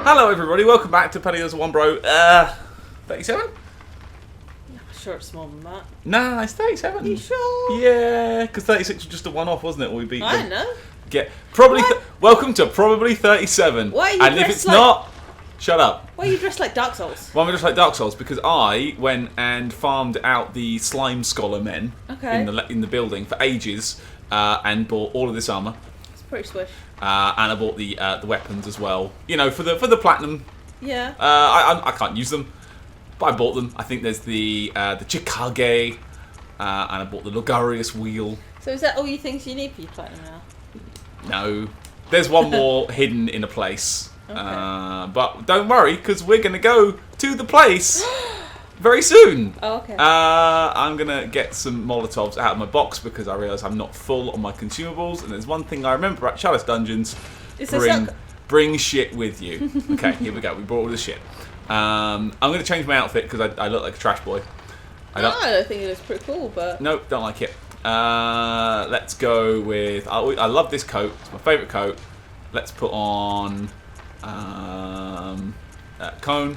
Hello everybody, welcome back to Paddy One Bro. 37? I'm sure it's more than that. Nah, it's 37. You sure? Yeah, because 36 was just a one-off, wasn't it? We beat. I don't know. Welcome to probably 37. Why are you and if it's not, shut up. Why are you dressed like Dark Souls? Well, I'm just like Dark Souls because I went and farmed out the slime scholar men in the building for ages, and bought all of this armor. It's pretty swish. And I bought the weapons as well. You know, for the platinum. Yeah. I can't use them, but I bought them. I think there's the Chikage, and I bought the Logarius wheel. So is that all you think you need for your platinum now? No, there's one more hidden in a place. Okay. But don't worry, because we're gonna go to the place very soon. Oh, okay. I'm gonna get some Molotovs out of my box because I realise I'm not full on my consumables. And there's one thing I remember at Chalice Dungeons: bring shit with you. Okay, here we go. We brought all the shit. I'm gonna change my outfit because I look like a trash boy. I don't think it looks pretty cool, but nope, don't like it. Let's go with. I love this coat. It's my favourite coat. Let's put on cone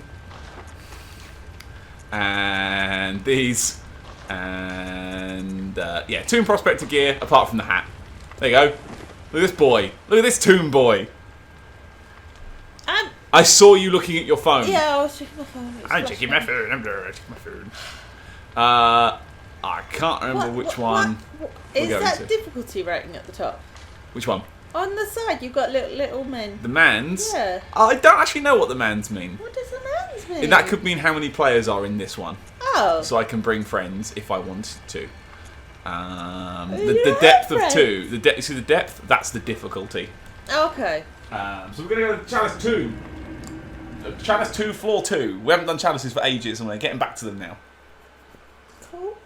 and these and yeah, Tomb Prospector gear apart from the hat. There you go. Look at this boy. Look at this Tomb boy. I saw you looking at your phone. Yeah, I was checking my phone. I'm checking my phone. I'm checking my phone. I can't remember which one. Is that difficulty rating at the top? Which one? On the side, you've got little men. The mans? Yeah. I don't actually know what the mans mean. What does the mans mean? That could mean how many players are in this one. Oh. So I can bring friends if I wanted to. The depth of 2. See the depth? That's the difficulty. Okay. So we're going to go to Chalice 2. Chalice 2, floor 2. We haven't done Chalices for ages and we're getting back to them now. Cool.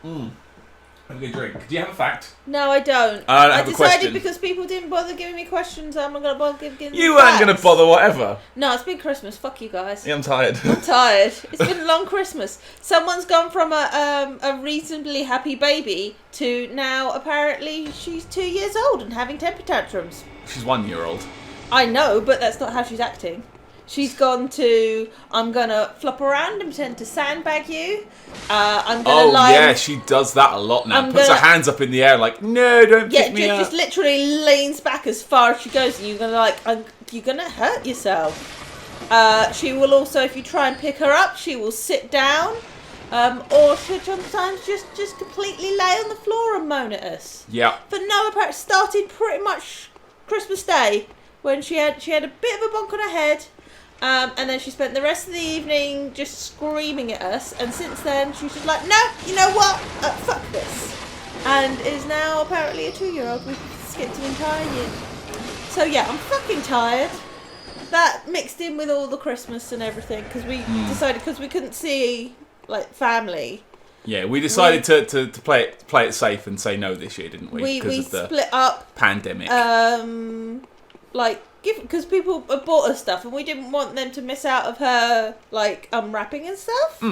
Have a good drink. Do you have a fact? No, I don't. I decided because people didn't bother giving me questions, I'm not going to bother giving you weren't going to bother whatever. No, it's been Christmas. Fuck you guys. Yeah, I'm tired. I'm tired. It's been a long Christmas. Someone's gone from a reasonably happy baby to now apparently she's 2 years old and having temper tantrums. She's 1 year old. I know, but that's not how she's acting. She's gone to, I'm going to flop around and pretend to sandbag you. I'm going to lie. Oh, yeah, she does that a lot now. Puts her hands up in the air like, no, don't pick me up. Just literally leans back as far as she goes and you're going to you're going to hurt yourself. She will also, if you try and pick her up, she will sit down. Or she'll sometimes just completely lay on the floor and moan at us. Yeah. But no, apparently started pretty much Christmas Day when she had a bit of a bonk on her head. And then she spent the rest of the evening just screaming at us. And since then, she's just like, no, you know what? Fuck this. And is now apparently a 2-year-old. We've skipped an entire year. So yeah, I'm fucking tired. That mixed in with all the Christmas and everything. Because we decided, because we couldn't see, like, family. Yeah, we decided to play it safe and say no this year, didn't we? We split up. Pandemic. Because people bought us stuff and we didn't want them to miss out of her, like, unwrapping and stuff.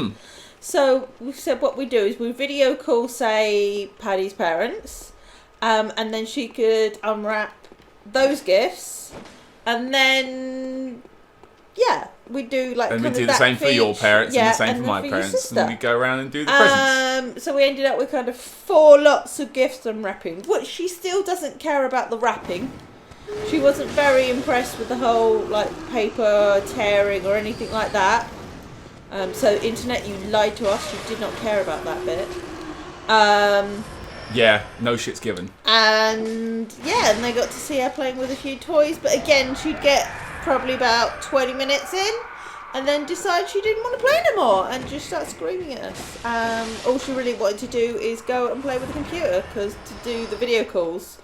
So we said what we do is we video call, say, Paddy's parents, and then she could unwrap those gifts, and then, yeah, we do, like, and we do the same for your parents and the same for my parents, and we go around and do the presents. So we ended up with kind of 4 lots of gifts unwrapping, which she still doesn't care about the wrapping. She wasn't very impressed with the whole, like, paper tearing or anything like that. So, internet, you lied to us. You did not care about that bit. Yeah, no shit's given. And, yeah, and they got to see her playing with a few toys. But, again, she'd get probably about 20 minutes in and then decide she didn't want to play no more and just start screaming at us. All she really wanted to do is go and play with the computer because to do the video calls,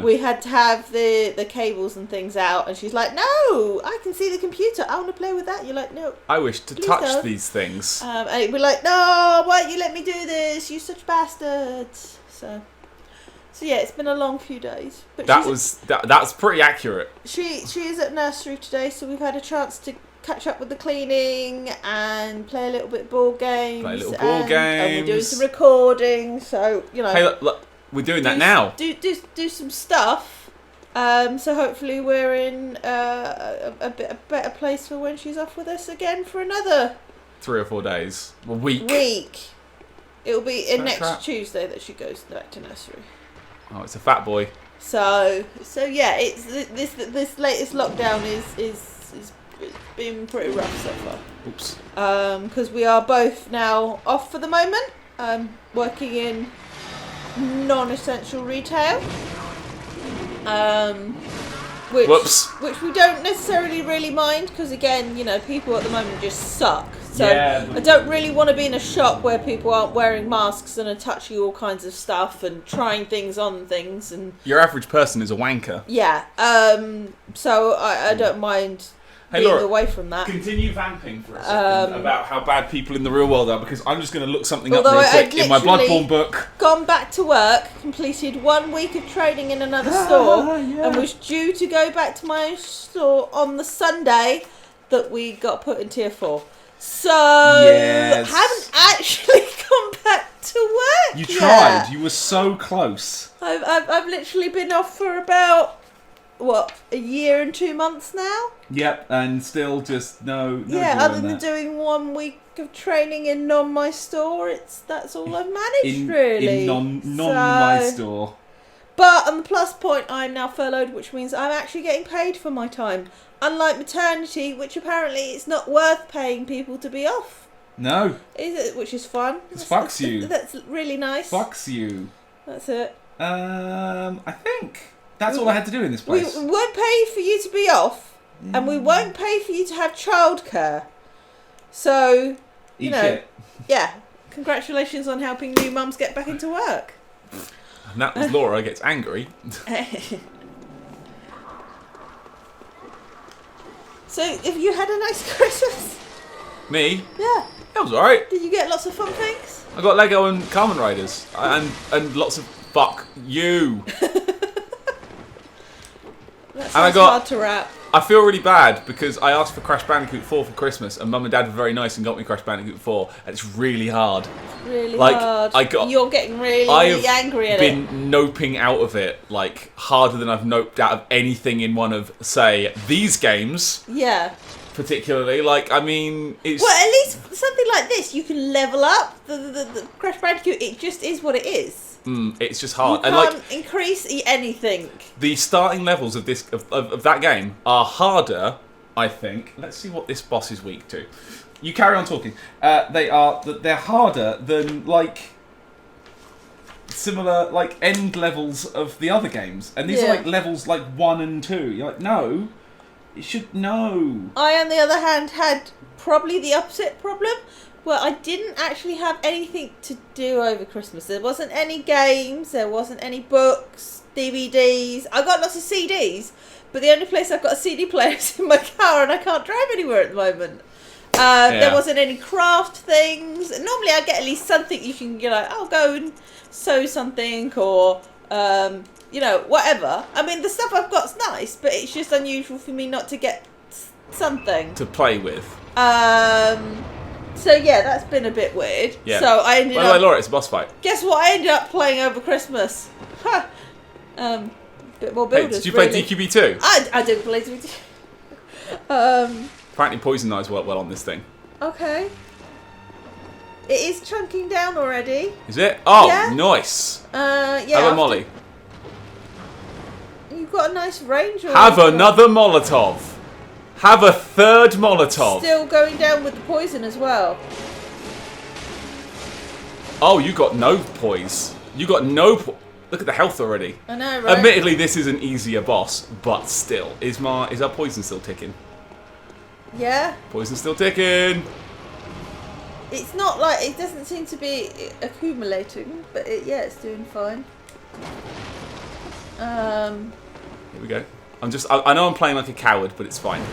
we had to have the cables and things out. And she's like, no, I can see the computer. I want to play with that. You're like, no. I wish to touch these things. And we're like, no, why don't you let me do this? You such bastards. So yeah, it's been a long few days. But that's pretty accurate. She is at nursery today, so we've had a chance to catch up with the cleaning and play a little bit of board games. And we're doing some recording, so, you know. Hey, look we're doing that now. Do some stuff, So hopefully we're in a better place for when she's off with us again for another 3 or 4 days. A week. It'll be next Tuesday that she goes back to nursery. Oh, it's a fat boy. So yeah, it's this latest lockdown is been pretty rough so far. Oops. Because we are both now off for the moment. Working in non-essential retail. Which we don't necessarily really mind because again, you know, people at the moment just suck. So I don't really want to be in a shop where people aren't wearing masks and are touching all kinds of stuff and trying things on things. And your average person is a wanker. Yeah. So I don't mind being Laura, away from that. Continue vamping for a second about how bad people in the real world are because I'm just going to look something up real quick in my Bloodborne book. Gone back to work, completed 1 week of training in another store, and was due to go back to my store on the Sunday that we got put in tier 4. So, haven't actually gone back to work You tried. You were so close. I've literally been off for about, a year and 2 months now? Yep, and still just no other than doing 1 week of training in my store, that's all I've managed, really. In my store. But on the plus point, I'm now furloughed, which means I'm actually getting paid for my time. Unlike maternity, which apparently it's not worth paying people to be off. No. Is it? Which is fun. Fucks you. That's really nice. Fucks you. That's it. I think that's all I had to do in this place. We won't pay for you to be off, and we won't pay for you to have childcare. So, you know, shit. Yeah. Congratulations on helping new mums get back into work. And that was Laura gets angry. So, have you had a nice Christmas? Me? Yeah. That was alright. Did you get lots of fun things? I got Lego and Kamen Riders. And lots of fuck you. That's hard to wrap. I feel really bad because I asked for Crash Bandicoot 4 for Christmas and Mum and Dad were very nice and got me Crash Bandicoot 4 and it's really hard. Really hard. You're getting really angry at it. I've been noping out of it like harder than I've noped out of anything in one of, say, these games. Yeah. Particularly, like, I mean, it's... Well, at least something like this, you can level up. The Crash Bandicoot, it just is what it is. It's just hard. You can't increase anything. The starting levels of this of that game are harder, I think. Let's see what this boss is weak to. You carry on talking. They're harder than like similar like end levels of the other games, and these are like levels like 1 and 2. You're like, no, it should no. I, on the other hand, had probably the opposite problem. Well, I didn't actually have anything to do over Christmas. There wasn't any games, there wasn't any books, DVDs. I got lots of CDs, but the only place I've got a CD player is in my car and I can't drive anywhere at the moment. There wasn't any craft things. Normally I get at least something you can, I'll go and sew something or, whatever. I mean, the stuff I've got's nice, but it's just unusual for me not to get something. To play with. So yeah, that's been a bit weird. Yeah. So I ended up... By the way, Laura, it's a boss fight. Guess what I ended up playing over Christmas? Bit more builders, did you play DQB 2? I did play DQB 2. Apparently Poison Knives work well on this thing. Okay. It is chunking down already. Is it? Oh, yeah. Nice. Yeah. How about Molly? You've got a nice range. Have another Molotov. Have a third Molotov. Still going down with the poison as well. Oh, you got no poise. You got no... Look at the health already. I know, right? Admittedly, this is an easier boss, but still. Is our poison still ticking? Yeah. Poison's still ticking. It's not like... It doesn't seem to be accumulating, but it's doing fine. Here we go. I know I'm playing like a coward, but it's fine.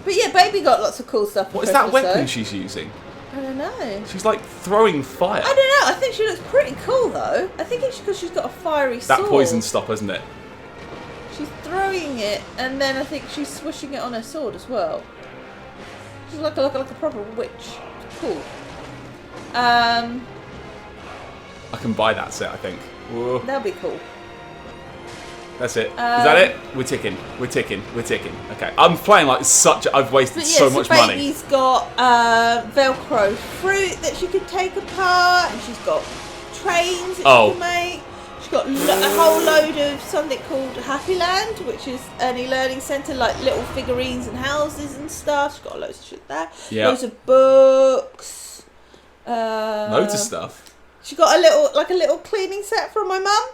But yeah, Baby got lots of cool stuff. What is that weapon she's using? I don't know. She's like throwing fire. I don't know. I think she looks pretty cool though. I think it's because she's got a fiery sword. That poison stop, isn't it? She's throwing it, and then I think she's swishing it on her sword as well. She's like a proper witch. Cool. I can buy that set, I think. Whoa. That'll be cool. That's it. Is that it? We're ticking. Okay. I'm playing like I've wasted so much money. Baby's got Velcro fruit that she can take apart, and she's got trains that she can make. She's got a whole load of something called Happy Land, which is an e-learning centre, like little figurines and houses and stuff. She's got loads of shit there. Yeah. Loads of books. Loads of stuff. She got a little cleaning set from my mum.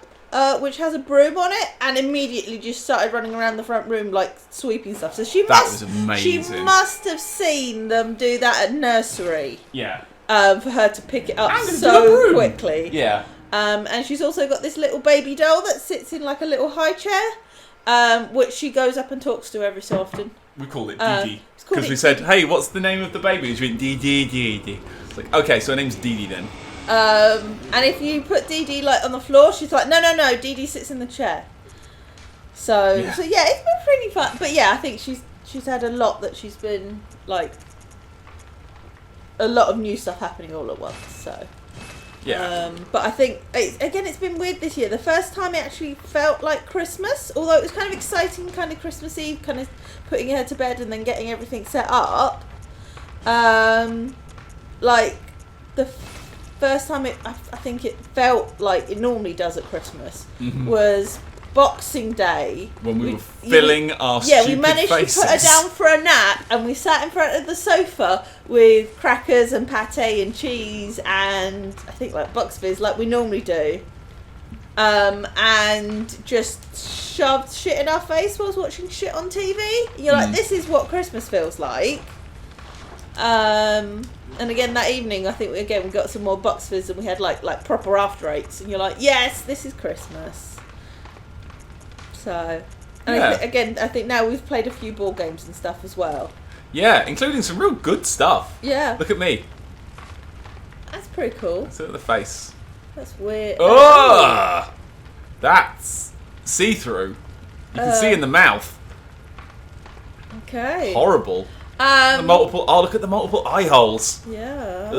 Which has a broom on it, and immediately just started running around the front room like sweeping stuff. So that was amazing. She must have seen them do that at nursery. Yeah. For her to pick it up so quickly. Yeah. And she's also got this little baby doll that sits in like a little high chair, which she goes up and talks to every so often. We call it Dee Dee. Because we said, hey, what's the name of the baby? And she went, Dee Dee, Dee Dee. It's like, okay, so her name's Dee Dee then. And if you put Dee Dee like on the floor, she's like, no, Dee Dee sits in the chair. So yeah, it's been pretty fun. But yeah, I think she's had a lot that she's been like a lot of new stuff happening all at once. So yeah. But I think it's been weird this year. The first time it actually felt like Christmas, although it was kind of exciting, kind of Christmas Eve, kind of putting her to bed and then getting everything set up. Like the first time I think it felt like it normally does at Christmas was Boxing Day. When we were filling our stupid faces. Yeah, we managed to put her down for a nap, and we sat in front of the sofa with crackers and pate and cheese and I think like Bucks Fizz like we normally do. And just shoved shit in our face while watching shit on TV. You're like, this is what Christmas feels like. And again that evening, I think we got some more Bucks Fizz and we had like proper after eights, and you're like, yes, this is Christmas. So, and I think now we've played a few board games and stuff as well. Yeah, including some real good stuff. Yeah. Look at me. That's pretty cool. Look at the face. That's weird. Oh! That's see-through. You can see in the mouth. Okay. Horrible. Look at the multiple eye holes. Yeah.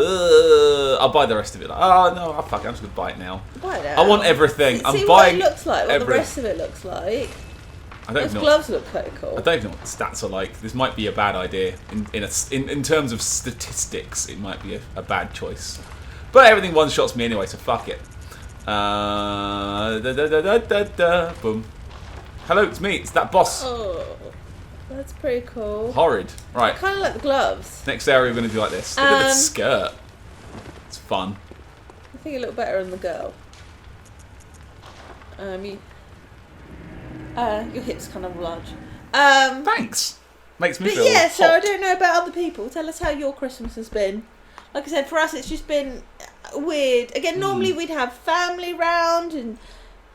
I'll buy the rest of it. Oh no, fuck it, I'm just gonna buy it now. Buy it now. I want everything. I'm buying what it looks like, what the rest of it looks like. Those gloves look pretty cool. I don't know what the stats are like. This might be a bad idea. In terms of statistics, it might be a bad choice. But everything one-shots me anyway, so fuck it. Boom. Hello, it's me. It's that boss. Oh. That's pretty cool. Horrid. Right. I kind of like the gloves. Next area we're going to do like this. Look at the skirt. It's fun. I think you look better on the girl. Your hips kind of large. Thanks. Makes me feel hot. So I don't know about other people. Tell us how your Christmas has been. Like I said, for us it's just been weird. Again, normally we'd have family round and,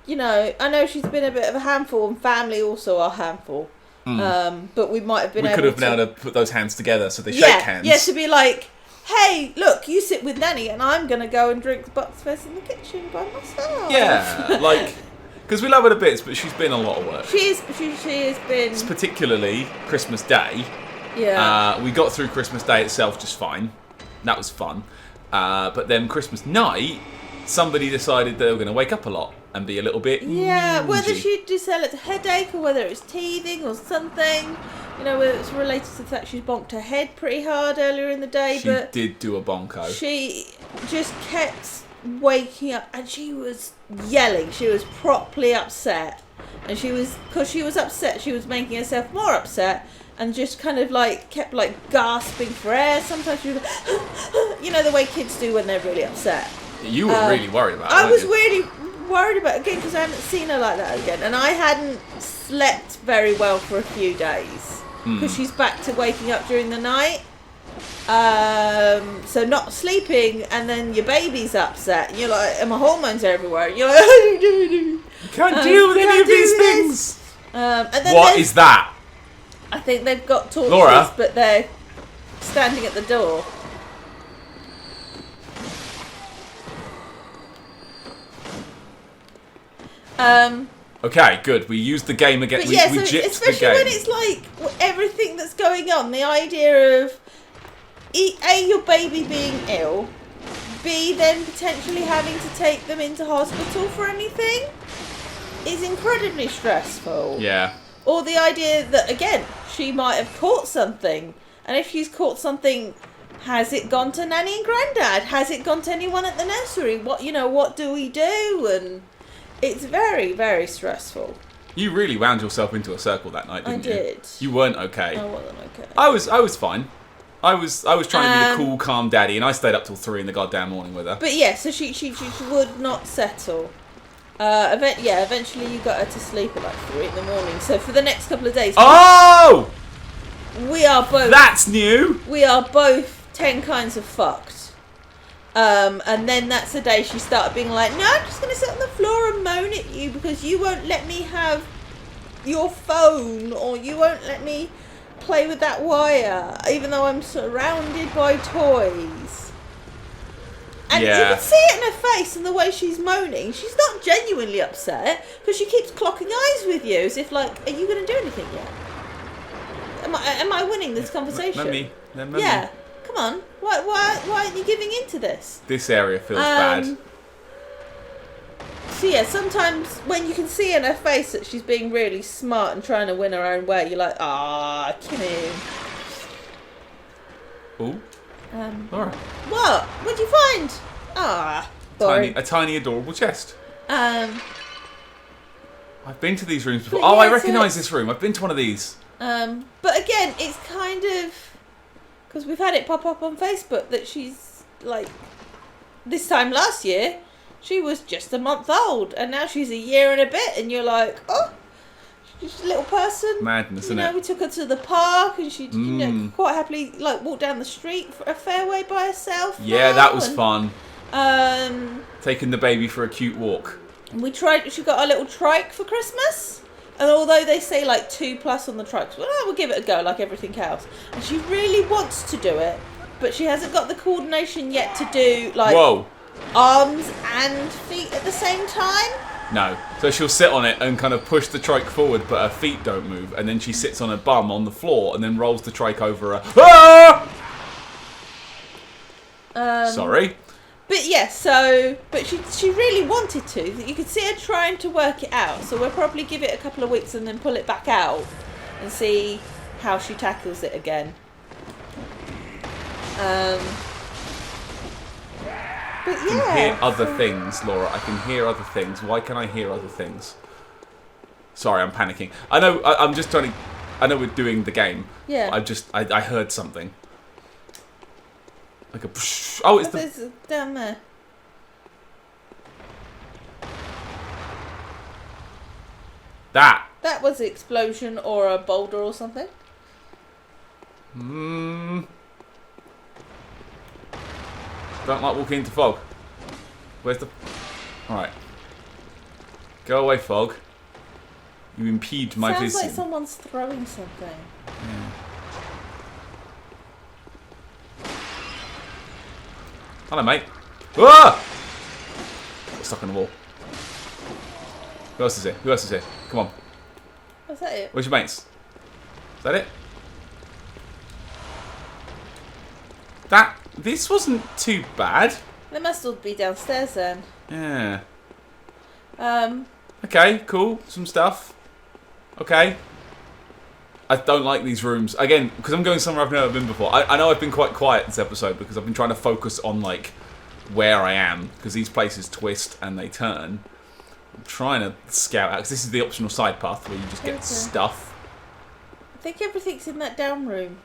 you know, I know she's been a bit of a handful and family also are a handful. But we might have been able to... We could have now to put those hands together so they shake hands. Yeah, to be like, hey, look, you sit with Nanny and I'm going to go and drink the Bucks Fizz in the kitchen by myself. Yeah, like, because we love her to bits, but she's been a lot of work. She has been... It's particularly Christmas Day. Yeah. We got through Christmas Day itself just fine. That was fun. But then Christmas night, somebody decided they were going to wake up a lot and be a little bit whether she developed a headache or whether it's teething or something, you know, whether it's related to the fact she's bonked her head pretty hard earlier in the day. She did do a bonko. She just kept waking up and she was yelling. She was properly upset, and because she was upset, she was making herself more upset and just kind of like kept like gasping for air. Sometimes she was you know, the way kids do when they're really upset. You were really worried about it. I was really worried about it again because I haven't seen her like that again, and I hadn't slept very well for a few days because she's back to waking up during the night. So not sleeping, and then your baby's upset, and you're like, and my hormones are everywhere. And you're like, you can't deal with any of these things. And then what is that? I think they've got torches, Laura? But they're standing at the door. Okay, good. We used the game again. We gypped the game. Especially when it's like everything that's going on. The idea of A, your baby being ill, B, then potentially having to take them into hospital for anything. is incredibly stressful. Yeah. Or the idea that, again, she might have caught something. And if she's caught something, has it gone to Nanny and Grandad? Has it gone to anyone at the nursery? What do we do? And it's very, very stressful. You really wound yourself into a circle that night, didn't you? I did. You weren't okay. I wasn't okay. I was fine. I was trying to be the cool, calm daddy, and I stayed up till 3 in the goddamn morning with her. But yeah, so she would not settle. Eventually you got her to sleep at like 3 in the morning. So for the next couple of days, oh, we are both. That's new. We are both 10 kinds of fucked. And then that's the day she started being like, no, I'm just going to sit on the floor and moan at you because you won't let me have your phone, or you won't let me play with that wire, even though I'm surrounded by toys. And you can see it in her face and the way she's moaning. She's not genuinely upset because she keeps clocking eyes with you as if like, are you going to do anything yet? Am I winning this conversation? Let me. Yeah. Come on. Why aren't you giving in to this? This area feels bad. So yeah, sometimes when you can see in her face that she's being really smart and trying to win her own way, you're like, come in. Ooh. Alright. What? What'd you find? Boring. A tiny adorable chest. I've been to these rooms before. But yeah, I recognise this room. I've been to one of these. But again, it's kind of because we've had it pop up on Facebook that she's like, this time last year, she was just a month old, and now she's a year and a bit, and you're like, oh, she's just a little person. Madness, isn't it? We took her to the park, and she, quite happily like walked down the street for a fairway by herself. Yeah, that was fun. Taking the baby for a cute walk. She got a little trike for Christmas. And although they say like 2+ on the trikes, well, we'll give it a go like everything else. And she really wants to do it, but she hasn't got the coordination yet to do like arms and feet at the same time. No. So she'll sit on it and kind of push the trike forward, but her feet don't move. And then she sits on her bum on the floor and then rolls the trike over her. Ah! Sorry. But yeah, but she really wanted to. You could see her trying to work it out. So we'll probably give it a couple of weeks and then pull it back out and see how she tackles it again. But yeah. I can hear other things, Laura. I can hear other things. Why can I hear other things? Sorry, I'm panicking. I know. I'm just trying to. I know we're doing the game. Yeah. I heard something. Like a. Oh, it's the down there. That was an explosion or a boulder or something. Don't like walking into fog. Where's the... Alright. Go away, fog. You impede my vision. Sounds like someone's throwing something. Yeah. Hello, mate. Ah! Stuck in the wall. Who else is here? Who else is here? Come on. Was that it? Where's your mates? Is that it? This wasn't too bad. They must all be downstairs then. Yeah. Okay, cool. Some stuff. Okay. I don't like these rooms. Again, because I'm going somewhere I've never been before. I know I've been quite quiet this episode because I've been trying to focus on, like, where I am. Because these places twist and they turn. I'm trying to scout out. Because this is the optional side path where you just get stuff. I think everything's in that down room.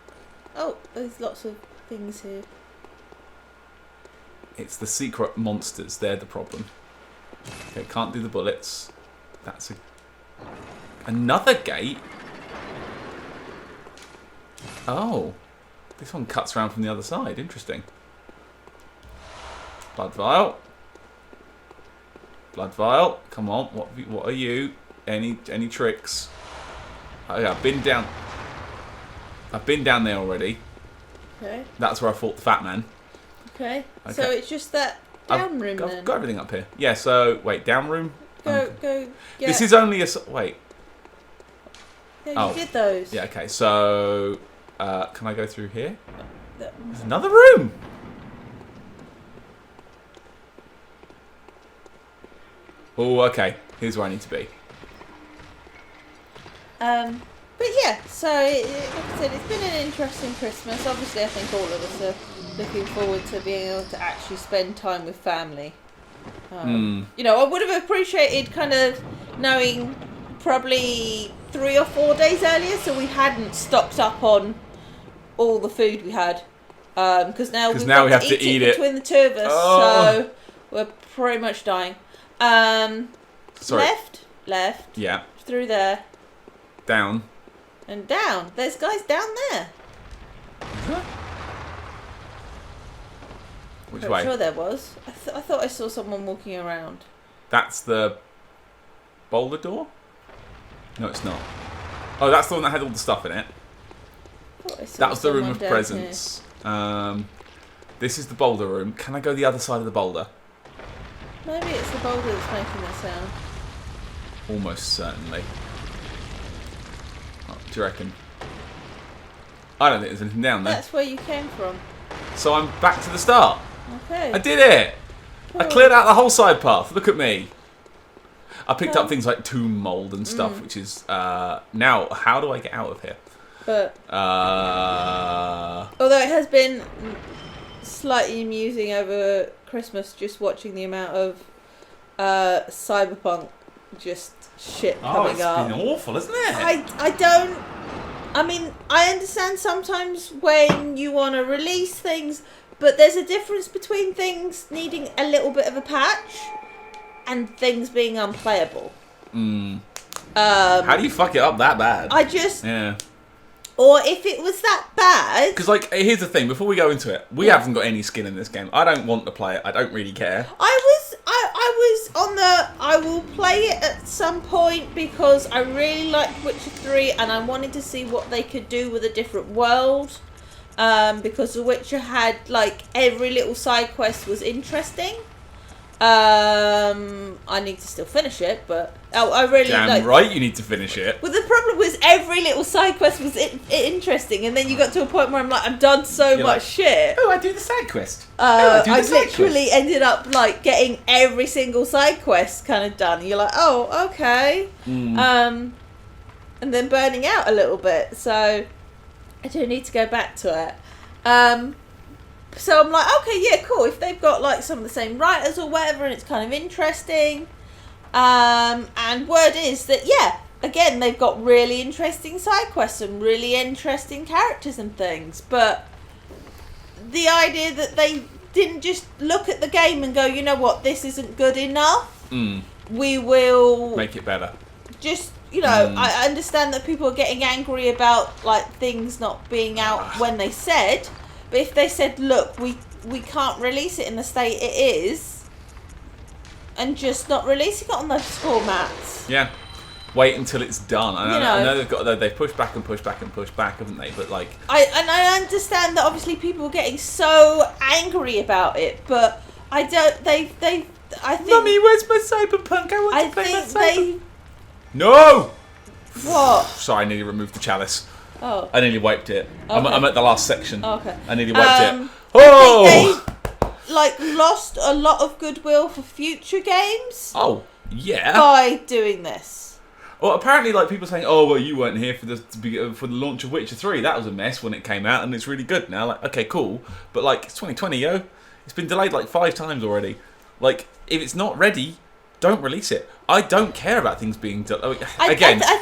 Oh, there's lots of things here. It's the secret monsters. They're the problem. Okay, can't do the bullets. That's another gate. Oh, this one cuts around from the other side. Interesting. Blood vial. Blood vial. Come on. What are you? Any tricks? Oh yeah, I've been down there already. Okay. That's where I fought the fat man. Okay. So it's just that down room then. I've got everything up here. Yeah. So wait, down room. Go. Yeah. This is only a wait. Yeah, you did those. Yeah. Okay. So. Can I go through here? There's another room! Oh, okay. Here's where I need to be. But yeah, so like I said, it's been an interesting Christmas. Obviously, I think all of us are looking forward to being able to actually spend time with family. You know, I would have appreciated kind of knowing probably 3 or 4 days earlier, so we hadn't stocked up on all the food we had. Because now we have to eat it between the two of us, so we're pretty much dying. Sorry. Left. Yeah. Through there. Down. And down. There's guys down there. Is there? Which way? I'm sure there was. I thought I saw someone walking around. That's the boulder door? No, it's not. Oh, that's the one that had all the stuff in it. That was the room of presents. This is the boulder room. Can I go the other side of the boulder? Maybe it's the boulder that's making that sound. Almost certainly. Oh, do you reckon? I don't think there's anything down there. That's where you came from. So I'm back to the start. Okay. I did it! Cool. I cleared out the whole side path. Look at me. I picked up things like tomb mould and stuff, which is... now, how do I get out of here? But... although it has been slightly amusing over Christmas just watching the amount of cyberpunk just shit coming up. It's been awful, isn't it? I mean, I understand sometimes when you want to release things, but there's a difference between things needing a little bit of a patch and things being unplayable. How do you fuck it up that bad? Yeah. Or if it was that bad... Because, like, here's the thing. Before we go into it, we haven't got any skin in this game. I don't want to play it. I don't really care. I was on the... I will play it at some point because I really liked Witcher 3 and I wanted to see what they could do with a different world. Because The Witcher had, like, every little side quest was interesting. I need to still finish it, but I really right. You need to finish it. Well, the problem was every little side quest was interesting, and then you got to a point where I'm like, I've done so much shit. Oh, I do the side quest. I literally ended up like getting every single side quest kind of done. And you're like, oh, okay, and then burning out a little bit. So I do need to go back to it. So I'm like, okay, yeah, cool. If they've got like some of the same writers or whatever, and it's kind of interesting. And word is that, yeah, again, they've got really interesting side quests and really interesting characters and things. But the idea that they didn't just look at the game and go, you know what, this isn't good enough. We will make it better. Just, you know, I understand that people are getting angry about like things not being out when they said. But if they said, look, we can't release it in the state it is, and just not releasing it on those formats. Yeah. Wait until it's done. I know they've pushed back and pushed back and pushed back, haven't they? But like, I understand that obviously people are getting so angry about it, but I don't. I think. Mummy, where's my cyberpunk? I want to play my cyberpunk. No. What? Sorry, I nearly removed the chalice. Oh. I nearly wiped it. Okay. I'm at the last section. Okay. I nearly wiped it. Oh! I think they lost a lot of goodwill for future games. Oh, yeah. By doing this. Well, apparently, like people saying, "Oh, well, you weren't here for the launch of Witcher 3. That was a mess when it came out, and it's really good now." Like, okay, cool, but like it's 2020, yo. It's been delayed like 5 times already. Like, if it's not ready, don't release it. I don't care about things being delayed.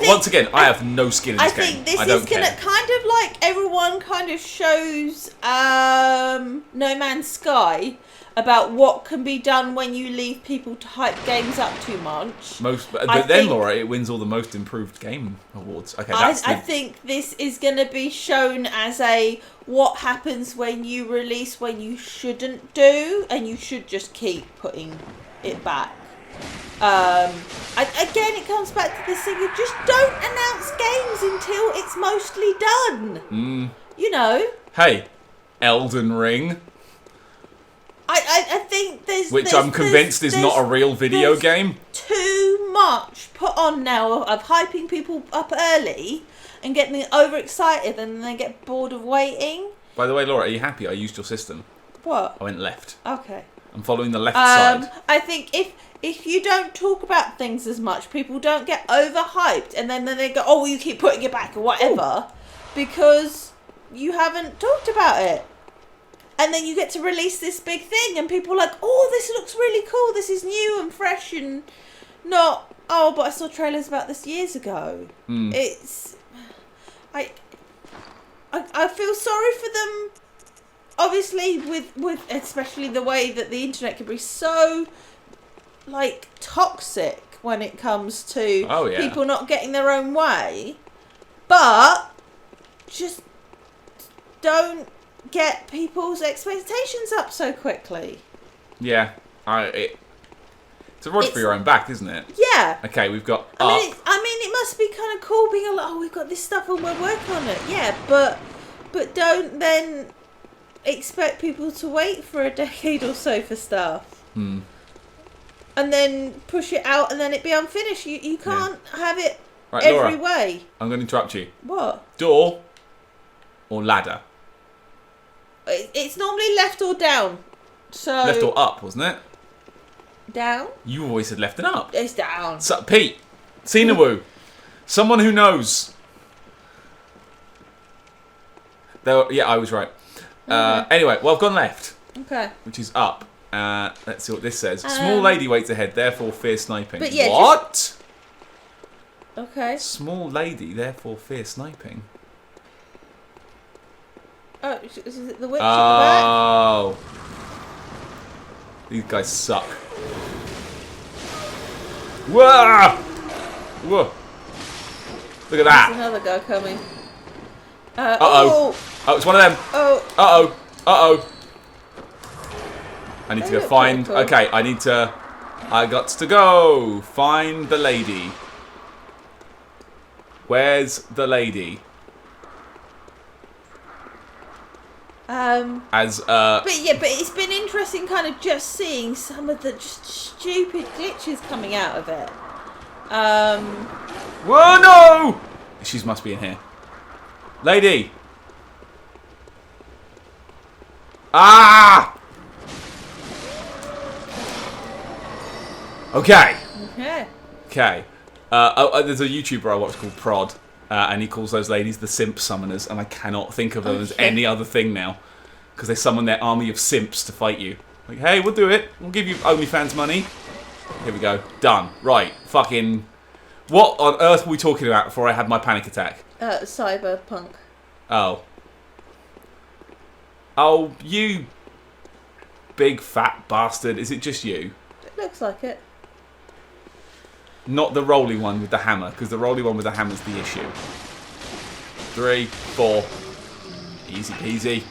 Once again, I have no skin in this game. I think this is going to kind of like everyone kind of shows No Man's Sky about what can be done when you leave people to hype games up too much. But then, Laura, it wins all the most improved game awards. Okay, I think this is going to be shown as what happens when you release when you shouldn't do, and you should just keep putting it back. Again, it comes back to this thing of just don't announce games until it's mostly done. You know. Hey, Elden Ring. I think I'm convinced is not a real video game. Too much put on now of hyping people up early and getting them overexcited, and then they get bored of waiting. By the way, Laura, are you happy I used your system? What? I went left. Okay. I'm following the left side. I think if you don't talk about things as much, people don't get overhyped, and then they go, oh, well, you keep putting it back or whatever, because you haven't talked about it. And then you get to release this big thing, and people are like, oh, this looks really cool, this is new and fresh, and not, oh, but I saw trailers about this years ago. It's... I feel sorry for them, obviously, with especially the way that the internet can be so, like, toxic when it comes to people not getting their own way. But just don't get people's expectations up so quickly. Yeah, it's a rod for your own back, isn't it? Yeah. Okay, we've got I mean, it must be kind of cool being like, oh, we've got this stuff and we're working on it. Yeah, but don't then expect people to wait for a decade or so for stuff. And then push it out and then it be unfinished. You can't have it every way. I'm going to interrupt you. What? Door or ladder? It's normally left or down. So left or up, wasn't it? Down? You always said left and up. It's down. So, Pete, Sinawoo, someone who knows. Yeah, I was right. Anyway, well, I've gone left. Okay. Which is up. Let's see what this says. Small lady waits ahead, therefore fear sniping. But yeah, what? Okay. Small lady, therefore fear sniping. Oh, is it the witch at the back? Oh. These guys suck. Whoa! Whoa! Look at that. There's another guy coming. Uh-oh. Oh, it's one of them. Oh. Uh-oh. Uh-oh. I need to go look find... cool. Okay, I got to go find the lady. Where's the lady? But it's been interesting kind of just seeing some of the just stupid glitches coming out of it. Whoa, no! She must be in here. Lady! Ah! Okay. Okay. There's a YouTuber I watch called Prod, and he calls those ladies the simp summoners, and I cannot think of them as any other thing now, because they summon their army of simps to fight you. Like, hey, we'll do it. We'll give you OnlyFans money. Here we go. Done. Right. Fucking... What on earth were we talking about before I had my panic attack? Cyberpunk. Oh. Oh, you big fat bastard. Is it just you? It looks like it. Not the rolly one with the hammer, because the rolly one with the hammer's the issue. 3, 4. Easy peasy.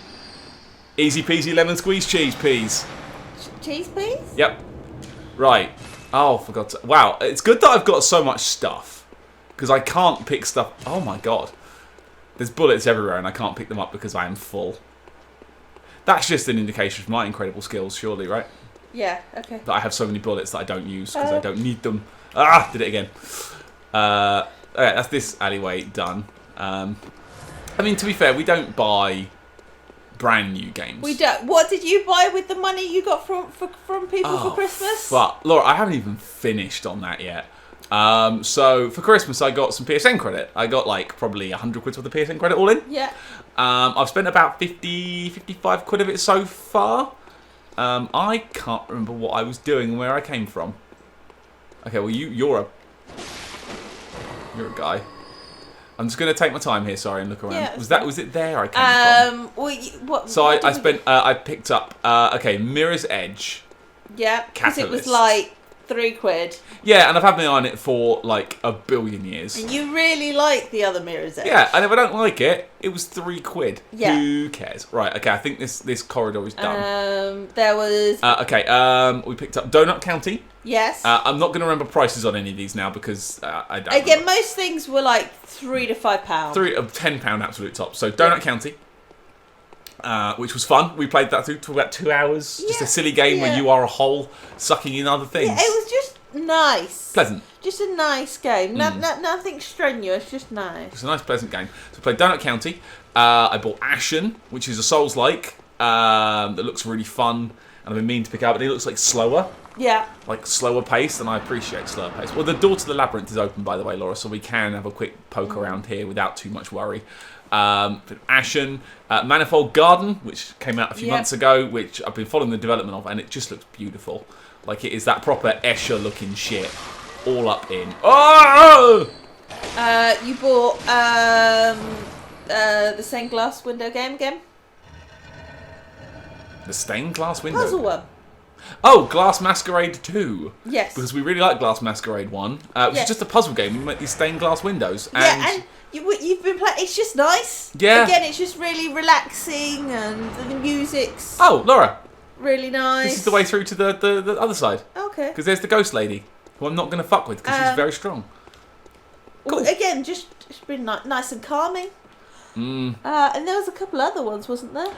Easy peasy lemon squeeze cheese peas. Cheese peas? Yep. Right. Oh, forgot to... Wow, it's good that I've got so much stuff. Because I can't pick stuff... Oh my god. There's bullets everywhere and I can't pick them up because I am full. That's just an indication of my incredible skills, surely, right? Yeah, okay. That I have so many bullets that I don't use because I don't need them. Ah, did it again. Okay, that's this alleyway done. I mean, to be fair, we don't buy brand new games. We don't. What did you buy with the money you got from people for Christmas? But Laura, I haven't even finished on that yet. So for Christmas, I got some PSN credit. I got like probably 100 quid worth of PSN credit all in. Yeah. I've spent about 55 quid of it so far. I can't remember what I was doing and where I came from. Okay, well you're a guy. I'm just going to take my time here, sorry, and look around. Yeah, was it there I came from? Well, what? So I picked up okay, Mirror's Edge. Yeah, because it was Catalyst. like £3. Yeah, and I've had my eye on it for like a billion years. And you really like the other Mirror's Edge. Yeah, and if I don't like it, it was £3. Yeah. Who cares? Right, okay, I think this corridor is done. There was... we picked up Donut County. Yes. I'm not going to remember prices on any of these now because I don't Again, remember. most things were like £3 to £5. £10 absolute top. So Donut County, which was fun. We played that through for about 2 hours. Just a silly game where you are a hole sucking in other things. Yeah, it was just nice. Pleasant. Just a nice game. Nothing strenuous, just nice. It's a nice, pleasant game. So we played Donut County. I bought Ashen, which is a Souls-like that looks really fun. and I've been meaning to pick it up, but it looks like slower. Yeah. Like slower paced, and I appreciate slower pace. Well, the door to the labyrinth is open, by the way, Laura, so we can have a quick poke around here without too much worry. Ashen, Manifold Garden, which came out a few months ago, which I've been following the development of, and it just looks beautiful. Like, it is that proper Escher looking shit, all up in. Oh! You bought the stained glass window game again? The stained glass window? Puzzle one. Oh, Glass Masquerade 2. Yes. Because we really like Glass Masquerade 1, which is just a puzzle game. You make these stained glass windows. And you've been playing. It's just nice. Yeah. Again, it's just really relaxing, and the music's Laura. really nice. This is the way through to the other side. Okay. Because there's the ghost lady, who I'm not going to fuck with, because she's very strong. Cool. Well, again, just it's been nice and calming. And there was a couple other ones, wasn't there?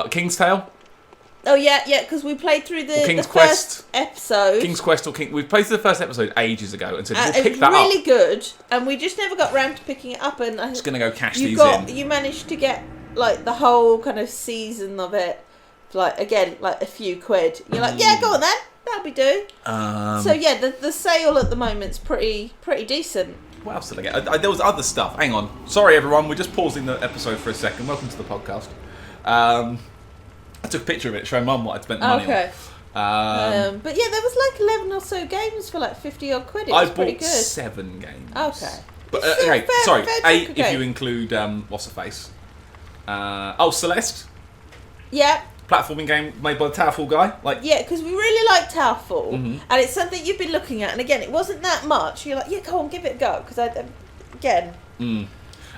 King's Tale. Oh yeah, because we played through the first episode. King's Quest we played through the first episode ages ago, and so we'll pick that really good, and we just never got round to picking it up. And I'm just gonna go cash these in. You managed to get like the whole kind of season of it, like again, like a few quid. You're like, yeah, go on then, that'll be do. So yeah, the sale at the moment's pretty decent. What else did I get? There was other stuff. Hang on. Sorry, everyone. We're just pausing the episode for a second. Welcome to the podcast. I took a picture of it, showing Mum what I'd spent the money on. But yeah, there was like 11 or so games for like 50 odd quid. It was pretty good. I bought 7 games. Okay. But okay, sorry. 8 if you include what's her face? Celeste. Yeah. Platforming game made by the Towerfall guy. Because we really like Towerfall, and it's something you've been looking at. And again, it wasn't that much. You're like, yeah, go on, give it a go. Because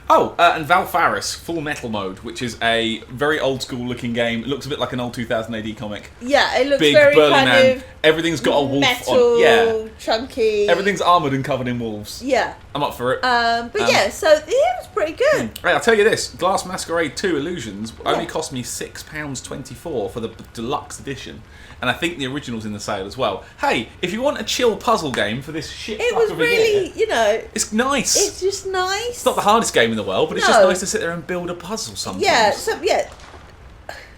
and Val Faris, Full Metal Mode, which is a very old school looking game. It looks a bit like an old 2000 AD comic. Yeah, it looks big, very burly kind man. of everything's got a wolf metal, on. Yeah, chunky. Everything's armoured and covered in wolves. Yeah, I'm up for it. So it was pretty good. Right, I'll tell you this: Glass Masquerade 2 Illusions only cost me £6.24 for the deluxe edition. And I think the original's in the sale as well. Hey, if you want a chill puzzle game for this shit, it was really, it's nice. It's just nice. It's not the hardest game in the world, but it's just nice to sit there and build a puzzle sometimes.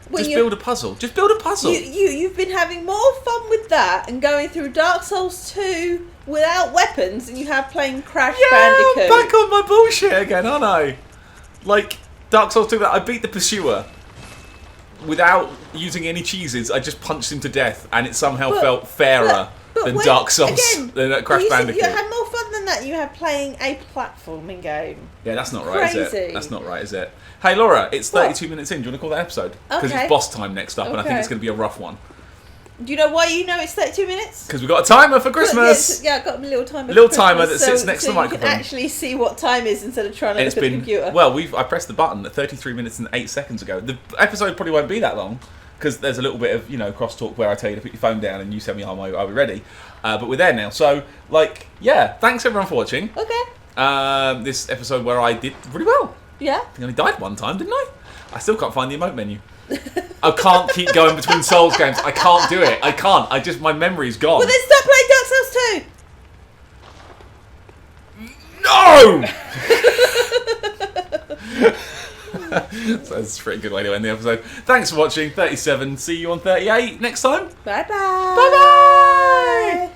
Build a puzzle. Just build a puzzle. You've been having more fun with that and going through Dark Souls 2 without weapons than you have playing Crash Bandicoot. Yeah, back on my bullshit again, aren't I? Like Dark Souls 2, I beat the Pursuer without using any cheeses. I just punched him to death, and it somehow felt fairer than Dark Souls, than Crash Bandicoot. You had more fun than that. You had playing a platforming game. Yeah, that's not right, is it? That's not right, is it? Hey, Laura, it's 32 minutes in. Do you want to call that episode? Because it's boss time next up, and I think it's going to be a rough one. Do you know why you know it's 32 minutes? Because we've got a timer for Christmas. Yeah, I've got a little timer. Timer that sits next to the microphone. You can actually see what time is instead of trying to look at the computer. Well, I pressed the button at 33 minutes and 8 seconds ago. The episode probably won't be that long because there's a little bit of crosstalk where I tell you to put your phone down and you tell me, are we ready? But we're there now. So, thanks everyone for watching. Okay. This episode where I did really well. Yeah. I only died one time, didn't I? I still can't find the emote menu. I can't keep going between Souls games. I can't do it. I can't. My memory's gone. Well, then stop playing Dark Souls 2! No! So that's a pretty good way to end the episode. Thanks for watching. 37. See you on 38 next time. Bye-bye. Bye-bye!